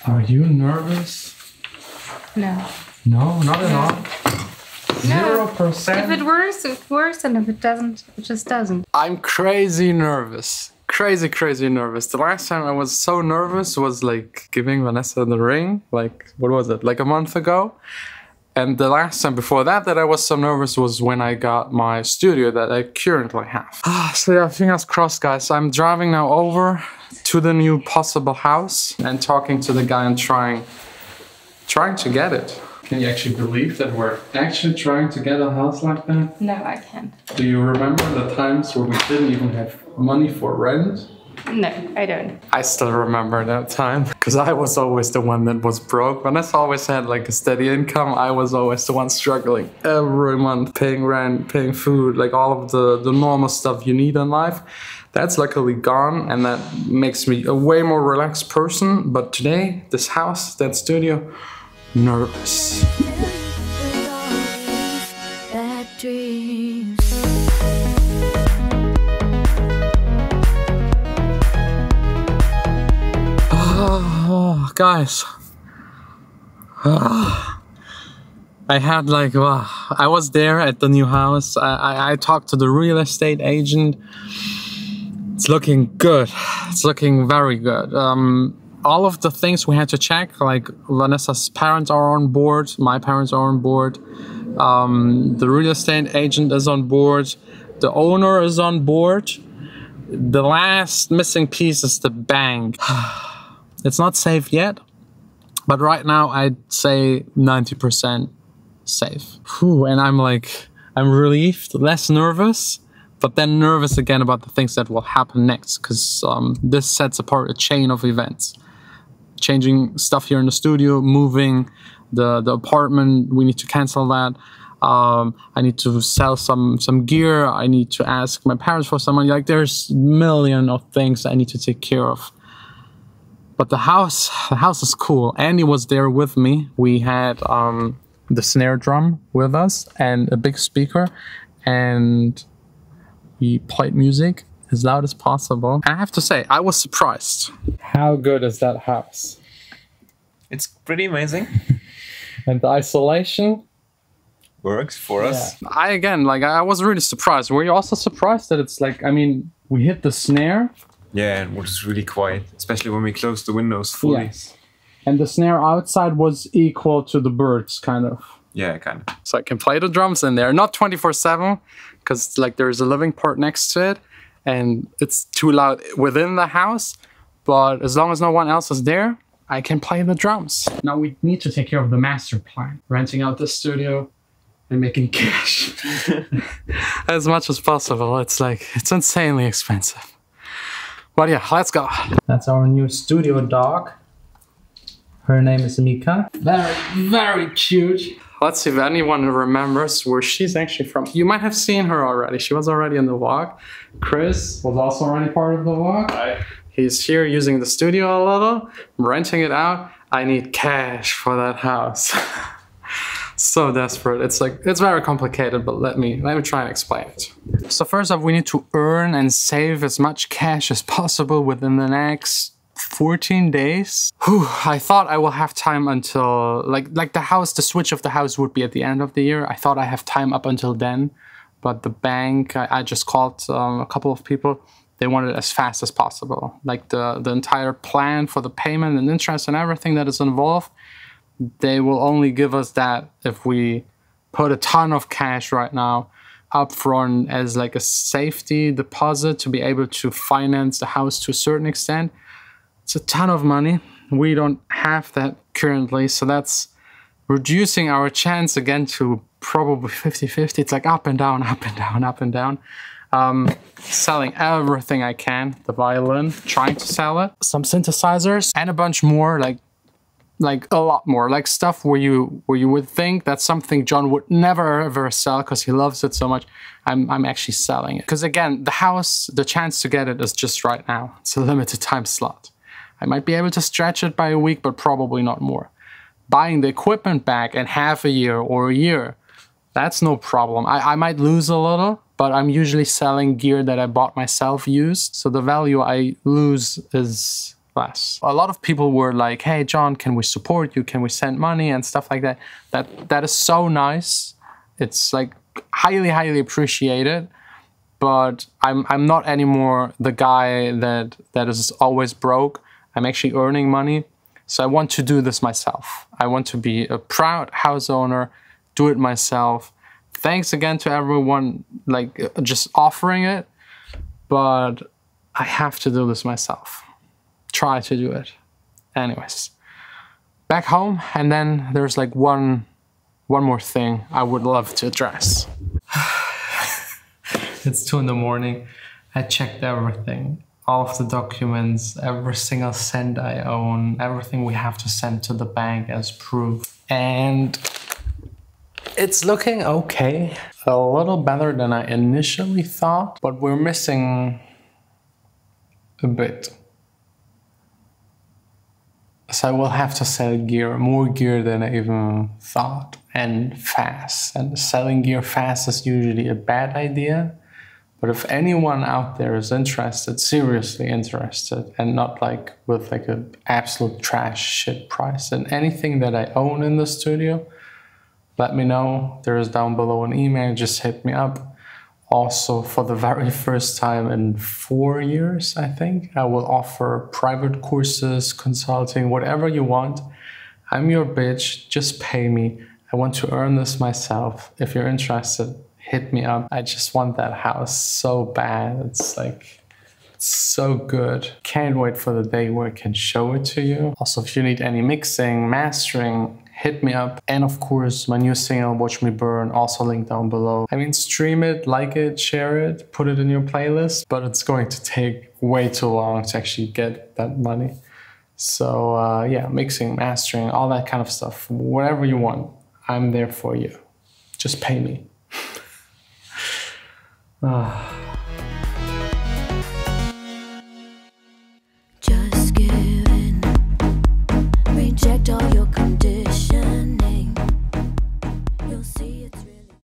Are you nervous? No. No, not at all. 0%. If it works, it works, and if it doesn't, it just doesn't. I'm crazy nervous. Crazy nervous. The last time I was so nervous was like giving Vanessa the ring. Like, what was it? Like a month ago. And the last time before that I was so nervous was when I got my studio that I currently have. So yeah, fingers crossed, guys. I'm driving now over to the new possible house and talking to the guy and trying to get it. Can you actually believe that we're actually trying to get a house like that? No, I can't. Do you remember the times where we didn't even have money for rent? No, I don't. I still remember that time because I was always the one that was broke. Vanessa always had like a steady income. I was always the one struggling every month, paying rent, paying food, like all of the normal stuff you need in life. That's luckily gone, and that makes me a way more relaxed person. But today, this house, that studio, nervous. Oh, guys. I had like, I was there at the new house. I talked to the real estate agent. It's looking good. It's looking very good. All of the things we had to check, like Vanessa's parents are on board, my parents are on board, the real estate agent is on board, the owner is on board. The last missing piece is the bank. It's not safe yet, but right now I'd say 90% safe. Whew, and I'm relieved, less nervous, but then nervous again about the things that will happen next, because this sets apart a chain of events. Changing stuff here in the studio, moving the apartment, we need to cancel that. I need to sell some gear, I need to ask my parents for some money. Like, there's a million of things I need to take care of. But the house is cool. Andy was there with me. We had the snare drum with us and a big speaker, and he played music as loud as possible. And I have to say, I was surprised. How good is that house? It's pretty amazing. And the isolation works for us. I was really surprised. Were you also surprised that it's like, I mean, we hit the snare? Yeah, and it was really quiet, especially when we closed the windows fully. Yes. And the snare outside was equal to the birds, kind of. Yeah, kind of. So I can play the drums in there, not 24/7, because like there's a living part next to it, and it's too loud within the house. But as long as no one else is there, I can play the drums. Now we need to take care of the master plan, renting out the studio and making cash as much as possible. It's insanely expensive. But yeah, let's go. That's our new studio dog. Her name is Mika. Very cute. Let's see if anyone remembers where she's actually from. You might have seen her already. She was already in the vlog. Chris was also already part of the vlog. Hi. He's here using the studio a little, renting it out. I need cash for that house. So desperate. It's very complicated, but let me try and explain it. So first off, we need to earn and save as much cash as possible within the next 14 days. Whew, I thought I will have time until like the switch of the house would be at the end of the year. I thought I have time up until then, but the bank, I just called a couple of people. They wanted it as fast as possible. Like the entire plan for the payment and interest and everything that is involved. They will only give us that if we put a ton of cash right now up front as like a safety deposit to be able to finance the house to a certain extent. It's a ton of money. We don't have that currently, so that's reducing our chance again to probably 50-50. It's like up and down, up and down, up and down. Selling everything I can, the violin, trying to sell it, some synthesizers, and a bunch more, like a lot more, like stuff where you would think that's something John would never ever sell because he loves it so much. I'm actually selling it because again, the house, the chance to get it is just right now. It's a limited time slot. I might be able to stretch it by a week, but probably not more. Buying the equipment back in half a year or a year, that's no problem. I might lose a little, but I'm usually selling gear that I bought myself used. So the value I lose is less. A lot of people were like, hey, John, can we support you? Can we send money and stuff like that? That is so nice. It's like highly, highly appreciated. But I'm not anymore the guy that is always broke. I'm actually earning money. So I want to do this myself. I want to be a proud house owner, do it myself. Thanks again to everyone like just offering it, but I have to do this myself. Try to do it. Anyways, back home, and then there's like one more thing I would love to address. It's 2 in the morning. I checked everything. All of the documents, every single cent I own, everything we have to send to the bank as proof. And it's looking okay. A little better than I initially thought, but we're missing a bit. So I will have to sell gear, more gear than I even thought, and fast. And selling gear fast is usually a bad idea. But if anyone out there is interested, seriously interested, and not like with like an absolute trash shit price, and anything that I own in the studio, let me know. There is down below an email, just hit me up. Also, for the very first time in 4 years, I think, I will offer private courses, consulting, whatever you want. I'm your bitch, just pay me. I want to earn this myself. If you're interested, hit me up. I just want that house so bad. It's like, it's so good. Can't wait for the day where I can show it to you. Also, if you need any mixing, mastering, hit me up. And of course, my new single, Watch Me Burn, also linked down below. I mean, stream it, like it, share it, put it in your playlist, but it's going to take way too long to actually get that money. So yeah, mixing, mastering, all that kind of stuff, whatever you want, I'm there for you. Just pay me.